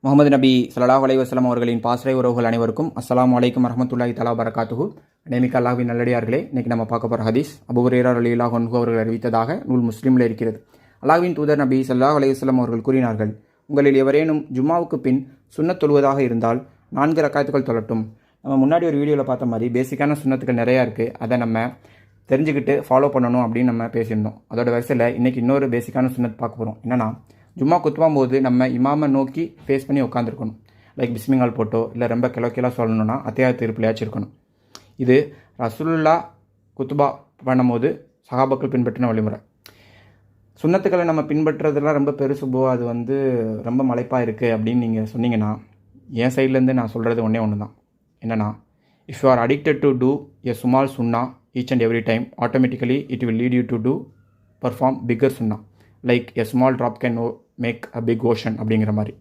முகமது நபி ஸல்லல்லாஹு அலைஹி வஸல்லம் அவர்களின் பாசறை உறவுகள் அனைவருக்கும் அஸ்ஸலாமு அலைக்கும் வரஹ்மத்துல்லாஹி தஆலா வபரகாத்துஹு. நேமிக்க அல்லாஹ்வின் நல்லடியார்களே, இன்றைக்கி நம்ம பார்க்க போகிற ஹதீஸ் அபூ ஹுரைரா ரலியல்லாஹு அன்ஹு அவர்கள் அறிவித்ததாக நூல் முஸ்லிமில் இருக்கிறது. அல்லாஹ்வின் தூதர் நபி ஸல்லல்லாஹு அலைஹி வஸல்லம் அவர்கள் கூறினார்கள், உங்களில் எவரேனும் ஜும்மாவுக்கு பின் சுன்னத் தொழுவதாக இருந்தால் 4 ரக்காத்துகள் தொழட்டும். நம்ம முன்னாடி ஒரு வீடியோவில் பார்த்த மாதிரி பேசிக்கான சுன்னத்துக்கள் நிறையா இருக்குது. அதை நம்ம தெரிஞ்சுக்கிட்டு ஃபாலோ பண்ணணும் அப்படின்னு நம்ம பேசியிருந்தோம். அதோட வரிசையில் இன்றைக்கி இன்னொரு பேசிக்கான சுன்னத் பார்க்க போகிறோம். என்னென்னா, ஜும்மா குத்துவாம் போது நம்ம இமாமை நோக்கி ஃபேஸ் பண்ணி உட்காந்துருக்கணும். லைக் பிஸ்மிங்கால் போட்டோ இல்லை ரொம்ப கிலோ சொல்லணும்னா அத்தியாயத்து இருப்பிலையாச்சும் இருக்கணும். இது ரசூலுல்லாஹ் குத்துபா பண்ணும்போது சஹாபாக்கள் பின்பற்றின வழிமுறை. சுன்னத்துக்களை நம்ம பின்பற்றுறதுலாம் ரொம்ப பெருசுபோ, அது ரொம்ப மலைப்பாக இருக்குது அப்படின்னு நீங்கள் சொன்னீங்கன்னா, என் சைட்லேருந்து நான் சொல்கிறது ஒன்று தான். என்னென்னா, if you are addicted to do a small சுன்னா each and every time, automatically it will lead you to perform bigger சுன்னா. Like a small drop can make a big ocean அப்படிங்கிற மாதிரி.